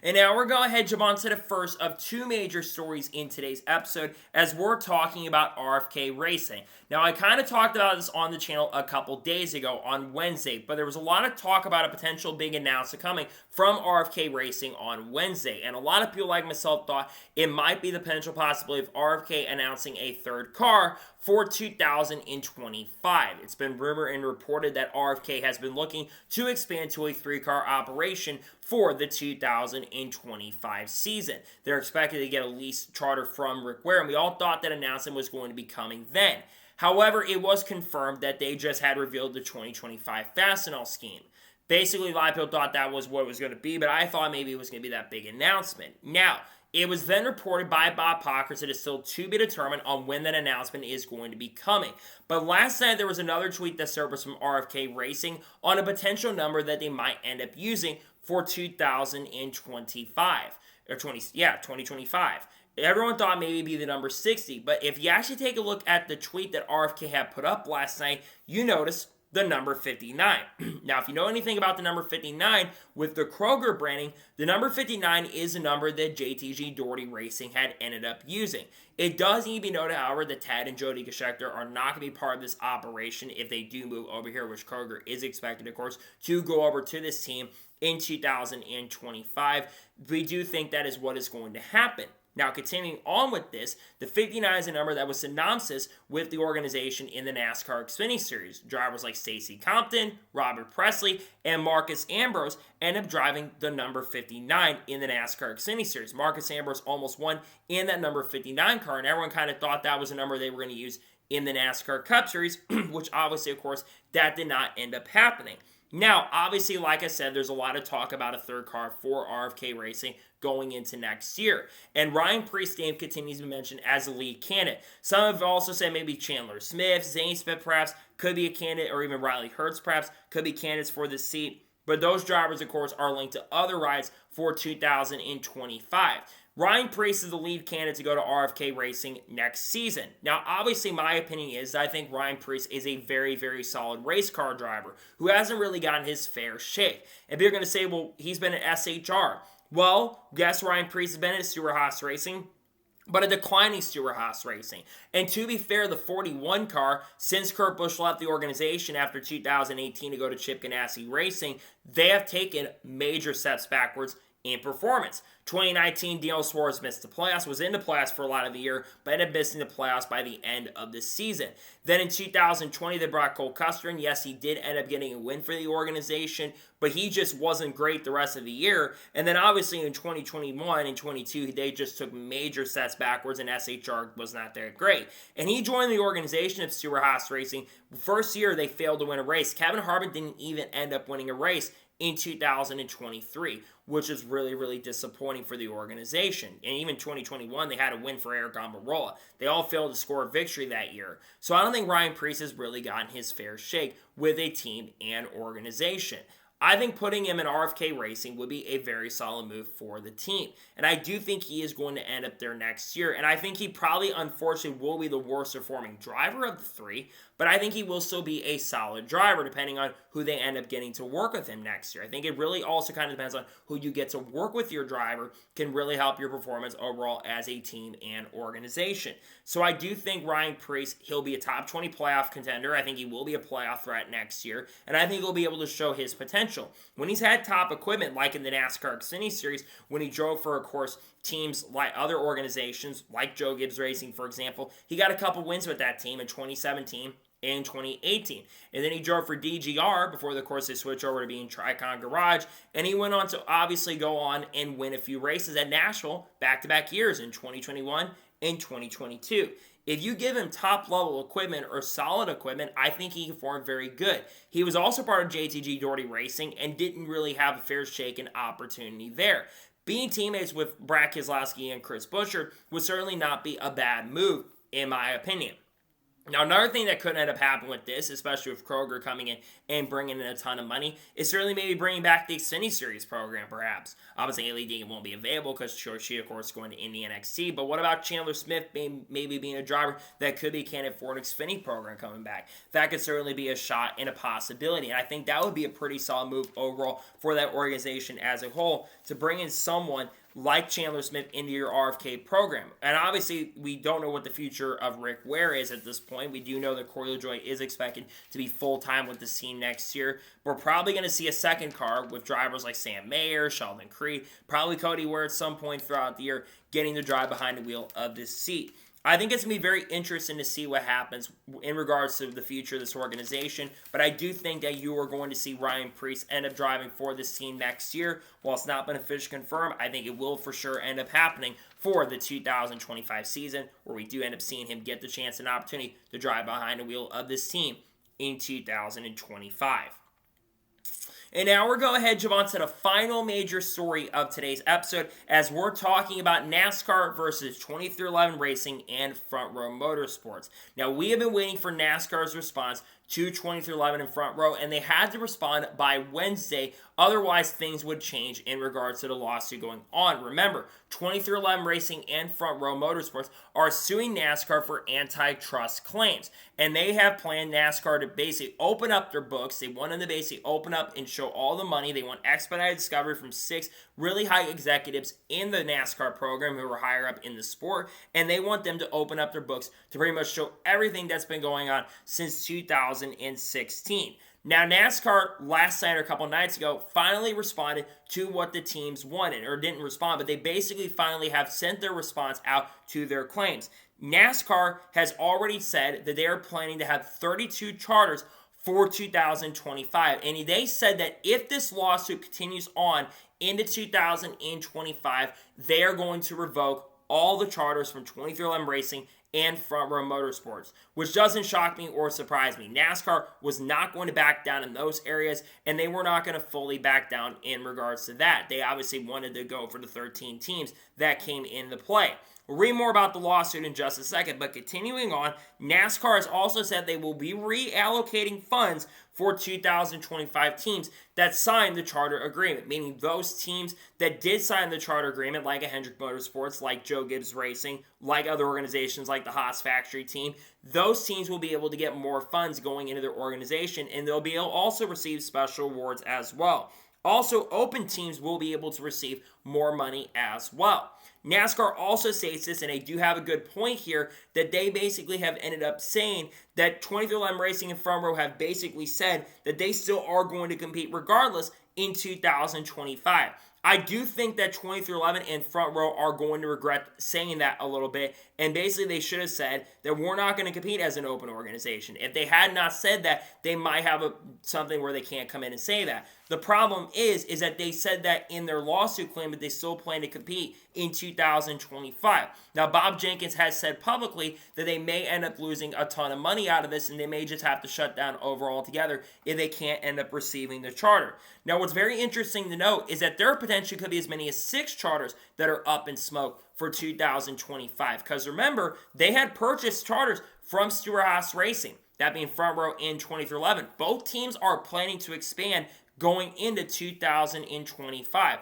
And now we're going to head jump on to the first of two major stories in today's episode as we're talking about RFK Racing. Now, I kind of talked about this on the channel a couple days ago on Wednesday, but there was a lot of talk about a potential big announcement coming from RFK Racing on Wednesday. And a lot of people like myself thought it might be the potential possibility of RFK announcing a third car for 2025. It's been rumored and reported that RFK has been looking to expand to a 3-car operation for the 2025 season. They're expected to get a lease charter from Rick Ware, and we all thought that announcement was going to be coming then. However, it was confirmed that they just had revealed the 2025 Fastenal scheme. Basically, a lot of people thought that was what it was going to be, but I thought maybe it was going to be that big announcement. Now, it was then reported by Bob Pockers that it's still to be determined on when that announcement is going to be coming. But last night, there was another tweet that surfaced from RFK Racing on a potential number that they might end up using for 2025. 2025. Everyone thought maybe it'd be the number 60, but if you actually take a look at the tweet that RFK had put up last night, you notice the number 59. Now, if you know anything about the number 59, with the Kroger branding, the number 59 is a number that JTG Doherty Racing had ended up using. It does need to be noted, however, that Tad and Jody Geschecter are not going to be part of this operation if they do move over here, which Kroger is expected, of course, to go over to this team in 2025. We do think that is what is going to happen. Now, continuing on with this, the 59 is a number that was synonymous with the organization in the NASCAR Xfinity Series. Drivers like Stacey Compton, Robert Presley, and Marcus Ambrose end up driving the number 59 in the NASCAR Xfinity Series. Marcus Ambrose almost won in that number 59 car, and everyone kind of thought that was a number they were going to use in the NASCAR Cup Series, which obviously, of course, that did not end up happening. Now, obviously, like I said, there's a lot of talk about a third car for RFK Racing going into next year. And Ryan Preece's name continues to be mentioned as a lead candidate. Some have also said maybe Chandler Smith, Zane Smith perhaps could be a candidate, or even Riley Hurts perhaps could be candidates for this seat. But those drivers, of course, are linked to other rides for 2025. Ryan Preece is the lead candidate to go to RFK Racing next season. Now, obviously, my opinion is I think Ryan Preece is a very, very solid race car driver who hasn't really gotten his fair shake. And you're going to say, well, he's been at SHR. Well, yes, Ryan Preece has been at Stewart-Haas Racing, but a declining Stewart-Haas Racing. And to be fair, the 41 car, since Kurt Busch left the organization after 2018 to go to Chip Ganassi Racing, they have taken major steps backwards in performance. 2019, Daniel Suarez missed the playoffs, was in the playoffs for a lot of the year, but ended up missing the playoffs by the end of the season. Then in 2020, they brought Cole Custer in. Yes, he did end up getting a win for the organization, but he just wasn't great the rest of the year. And then obviously in 2021 and 22, they just took major steps backwards, and SHR was not that great. And he joined the organization of Stewart-Haas Racing. First year, they failed to win a race. Kevin Harvick didn't even end up winning a race in 2023, which is really, really disappointing for the organization. And even 2021, they had a win for Eric Almirola. They all failed to score a victory that year. So I don't think Ryan Preece has really gotten his fair shake with a team and organization. I think putting him in RFK Racing would be a very solid move for the team. And I do think he is going to end up there next year. And I think he probably, unfortunately, will be the worst performing driver of the three. But I think he will still be a solid driver, depending on who they end up getting to work with him next year. I think it really also kind of depends on who you get to work with your driver can really help your performance overall as a team and organization. So I do think Ryan Preece, he'll be a top 20 playoff contender. I think he will be a playoff threat next year. And I think he'll be able to show his potential. When he's had top equipment, like in the NASCAR Xfinity Series, when he drove for, of course, teams like other organizations, like Joe Gibbs Racing, for example, he got a couple wins with that team in 2017 and 2018. And then he drove for DGR before, of course, they switched over to being Tricon Garage. And he went on to obviously go on and win a few races at Nashville back-to-back years in 2021 and 2022. If you give him top-level equipment or solid equipment, I think he can perform very good. He was also part of JTG Doherty Racing and didn't really have a fair shake and opportunity there. Being teammates with Brad Keselowski and Chris Buescher would certainly not be a bad move, in my opinion. Now, another thing that could end up happening with this, especially with Kroger coming in and bringing in a ton of money, is certainly maybe bringing back the Xfinity Series program, perhaps. Obviously, LED won't be available because she, of course, is going to Indy NXT. But what about Chandler Smith maybe being a driver that could be a candidate for an Xfinity program coming back? That could certainly be a shot and a possibility. And I think that would be a pretty solid move overall for that organization as a whole to bring in someone like Chandler Smith into your RFK program. And obviously, we don't know what the future of Rick Ware is at this point. We do know that Corey LaJoie is expected to be full-time with the team next year. We're probably going to see a second car with drivers like Sam Mayer, Sheldon Creed, probably Cody Ware at some point throughout the year getting to drive behind the wheel of this seat. I think it's going to be very interesting to see what happens in regards to the future of this organization, but I do think that you are going to see Ryan Preece end up driving for this team next year. While it's not been officially confirmed, I think it will for sure end up happening for the 2025 season, where we do end up seeing him get the chance and opportunity to drive behind the wheel of this team in 2025. And now we're going to jump on to the final major story of today's episode, as we're talking about NASCAR versus 23XI Racing and Front Row Motorsports. Now, we have been waiting for NASCAR's response to 23XI and Front Row, and they had to respond by Wednesday. Otherwise, things would change in regards to the lawsuit going on. Remember, 23XI Racing and Front Row Motorsports are suing NASCAR for antitrust claims, and they have planned NASCAR to basically open up their books. They want them to basically open up and show all the money. They want expedited discovery from 6 really high executives in the NASCAR program who are higher up in the sport, and they want them to open up their books to pretty much show everything that's been going on since 2016. Now, NASCAR last night or a couple nights ago finally responded to what the teams wanted, or didn't respond, but they basically finally have sent their response out to their claims. NASCAR has already said that they are planning to have 32 charters for 2025, and they said that if this lawsuit continues on into 2025, they are going to revoke all the charters from 23XI Racing and Front Row Motorsports, which doesn't shock me or surprise me. NASCAR was not going to back down in those areas, and they were not going to fully back down in regards to that. They obviously wanted to go for the 13 teams that came into play. We'll read more about the lawsuit in just a second, but continuing on, NASCAR has also said they will be reallocating funds for 2025 teams that signed the charter agreement, meaning those teams that did sign the charter agreement, like a Henchcliffe Motorsports, like Joe Gibbs Racing, like other organizations like the Haas Factory team, those teams will be able to get more funds going into their organization, and they'll be able to also receive special awards as well. Also, open teams will be able to receive more money as well. NASCAR also states this, and they do have a good point here, that they basically have ended up saying that 23XI Racing and Front Row have basically said that they still are going to compete regardless in 2025. I do think that 23XI and Front Row are going to regret saying that a little bit, and basically they should have said that we're not going to compete as an open organization. If they had not said that, they might have something where they can't come in and say that. The problem is that they said that in their lawsuit claim that they still plan to compete in 2025. Now, Bob Jenkins has said publicly that they may end up losing a ton of money out of this, and they may just have to shut down overall altogether if they can't end up receiving the charter. Now, what's very interesting to note is that there potentially could be as many as 6 charters that are up in smoke for 2025. Because remember, they had purchased charters from Stewart-Haas Racing, that being Front Row and 23XI. Both teams are planning to expand going into 2025.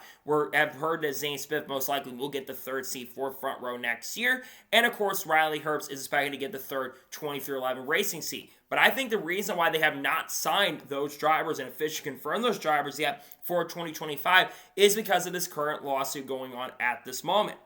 I've heard that Zane Smith most likely will get the 3rd seat for Front Row next year. And of course, Riley Herbst is expected to get the 3rd 23XI Racing seat. But I think the reason why they have not signed those drivers and officially confirmed those drivers yet for 2025 is because of this current lawsuit going on at this moment.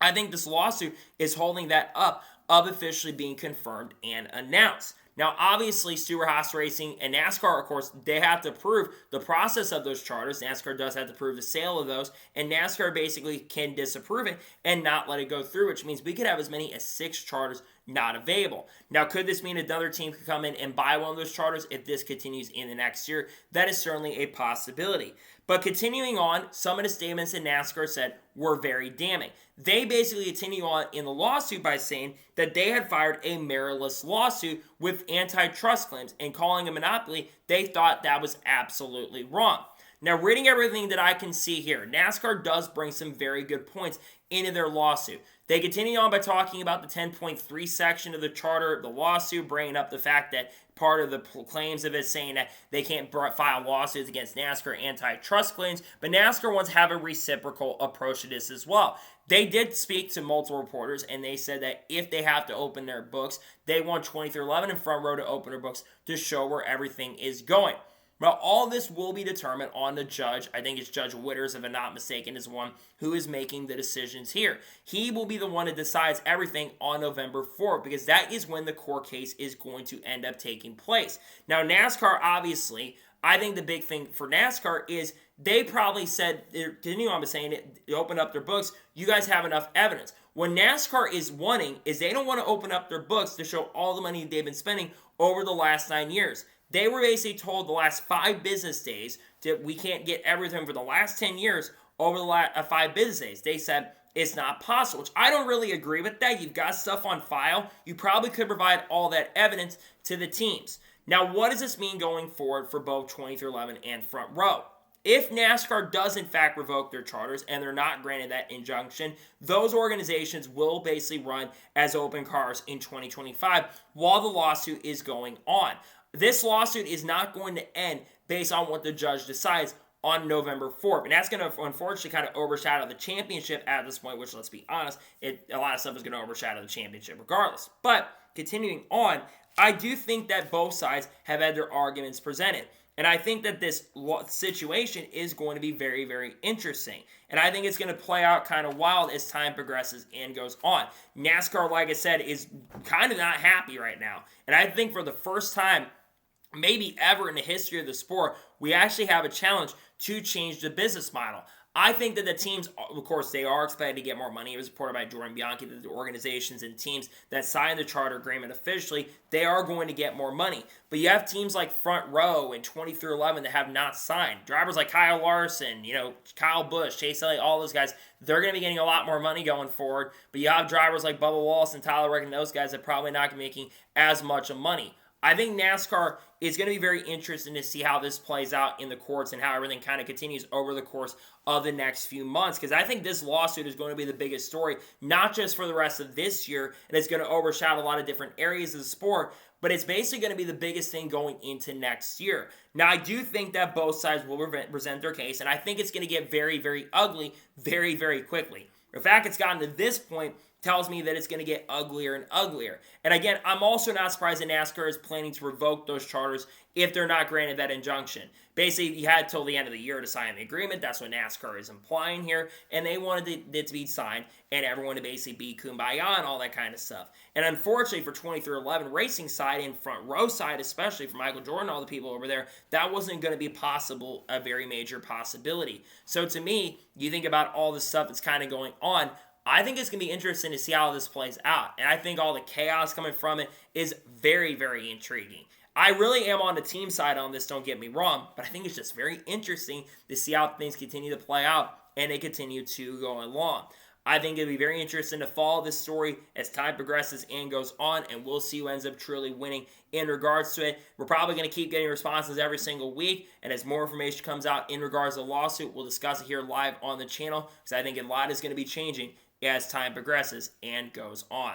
I think this lawsuit is holding that up of officially being confirmed and announced. Now, obviously, Stewart-Haas Racing and NASCAR, of course, they have to prove the process of those charters. NASCAR does have to prove the sale of those, and NASCAR basically can disapprove it and not let it go through, which means we could have as many as 6 charters not available. Now, could this mean another team could come in and buy one of those charters if this continues in the next year? That is certainly a possibility. But continuing on, some of the statements that NASCAR said were very damning. They basically continue on in the lawsuit by saying that they had fired a meritless lawsuit with antitrust claims, and calling a monopoly, they thought that was absolutely wrong. Now, reading everything that I can see here, NASCAR does bring some very good points into their lawsuit. They continue on by talking about the 10.3 section of the charter, the lawsuit, bringing up the fact that part of the claims of it saying that they can't file lawsuits against NASCAR antitrust claims, but NASCAR wants to have a reciprocal approach to this as well. They did speak to multiple reporters, and they said that if they have to open their books, they want 23XI and Front Row to open their books to show where everything is going. Well, all this will be determined on the judge. I think it's Judge Witters, if I'm not mistaken, is one who is making the decisions here. He will be the one that decides everything on November 4th, because that is when the court case is going to end up taking place. Now, NASCAR, obviously, I think the big thing for NASCAR is they probably said, continuing on saying it, they opened up their books, you guys have enough evidence. What NASCAR is wanting is they don't want to open up their books to show all the money they've been spending over the last 9 years. They were basically told the last 5 business days that we can't get everything for the last 10 years over the last 5 business days. They said it's not possible, which I don't really agree with that. You've got stuff on file. You probably could provide all that evidence to the teams. Now, what does this mean going forward for both 2311 and Front Row? If NASCAR does in fact revoke their charters and they're not granted that injunction, those organizations will basically run as open cars in 2025 while the lawsuit is going on. This lawsuit is not going to end based on what the judge decides on November 4th. And that's going to, unfortunately, kind of overshadow the championship at this point, which, let's be honest, a lot of stuff is going to overshadow the championship regardless. But continuing on, I do think that both sides have had their arguments presented. And I think that this situation is going to be very, very interesting. And I think it's going to play out kind of wild as time progresses and goes on. NASCAR, like I said, is kind of not happy right now. And I think for the first time, maybe ever in the history of the sport, we actually have a challenge to change the business model. I think that the teams, of course, they are expected to get more money. It was reported by Jordan Bianchi that the organizations and teams that signed the charter agreement officially, they are going to get more money. But you have teams like Front Row and 2311 that have not signed. Drivers like Kyle Larson, Kyle Busch, Chase Elliott, all those guys, they're going to be getting a lot more money going forward. But you have drivers like Bubba Wallace and Tyler Reddick and those guys that probably not going to be making as much money. I think NASCAR is going to be very interesting to see how this plays out in the courts and how everything kind of continues over the course of the next few months. Because I think this lawsuit is going to be the biggest story, not just for the rest of this year, and it's going to overshadow a lot of different areas of the sport, but it's basically going to be the biggest thing going into next year. Now, I do think that both sides will present their case, and I think it's going to get very, very ugly very, very quickly. The fact it's gotten to this point tells me that it's going to get uglier and uglier. And again, I'm also not surprised that NASCAR is planning to revoke those charters if they're not granted that injunction. Basically, you had till the end of the year to sign the agreement. That's what NASCAR is implying here. And they wanted it to be signed and everyone to basically be kumbaya and all that kind of stuff. And unfortunately for 2311 Racing side and Front Row side, especially for Michael Jordan and all the people over there, that wasn't going to be possible, a very major possibility. So to me, you think about all the stuff that's kind of going on, I think it's going to be interesting to see how this plays out. And I think all the chaos coming from it is very, very intriguing. I really am on the team side on this, don't get me wrong, but I think it's just very interesting to see how things continue to play out and they continue to go along. I think it'll be very interesting to follow this story as time progresses and goes on, and we'll see who ends up truly winning in regards to it. We're probably going to keep getting responses every single week, and as more information comes out in regards to the lawsuit, we'll discuss it here live on the channel, because I think a lot is going to be changing as time progresses and goes on.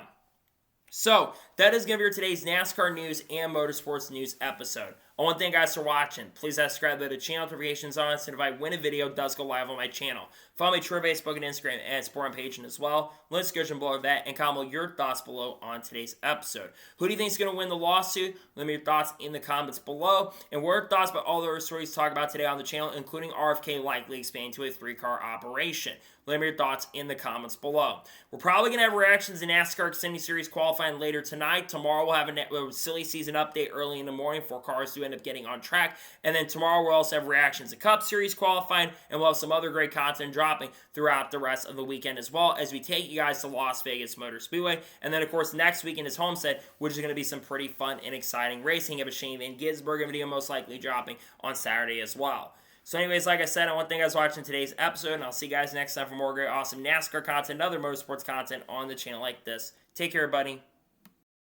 So, that is going to be today's NASCAR news and motorsports news episode. I want to thank you guys for watching. Please subscribe to the channel notifications on, so if I win a video, it does go live on my channel. Follow me on Twitter, Facebook, and Instagram, and Sport on page as well. Let's go below that and comment your thoughts below on today's episode. Who do you think is going to win the lawsuit? Let me know your thoughts in the comments below. And what are your thoughts about all the other stories talked about today on the channel, including RFK likely expanding to a 3-car operation? Let me know your thoughts in the comments below. We're probably going to have reactions in NASCAR Xfinity Series qualifying later tonight. Tomorrow we'll have a silly season update early in the morning for cars to end up getting on track. And then tomorrow we'll also have reactions to Cup Series qualifying, and we'll have some other great content dropping throughout the rest of the weekend as well as we take you guys to Las Vegas Motor Speedway. And then, of course, next weekend is Homestead, which is going to be some pretty fun and exciting racing. You have a Shane Van Gisbergen video most likely dropping on Saturday as well. So anyways, like I said, I want to thank you guys for watching today's episode, and I'll see you guys next time for more great, awesome NASCAR content and other motorsports content on the channel like this. Take care, everybody.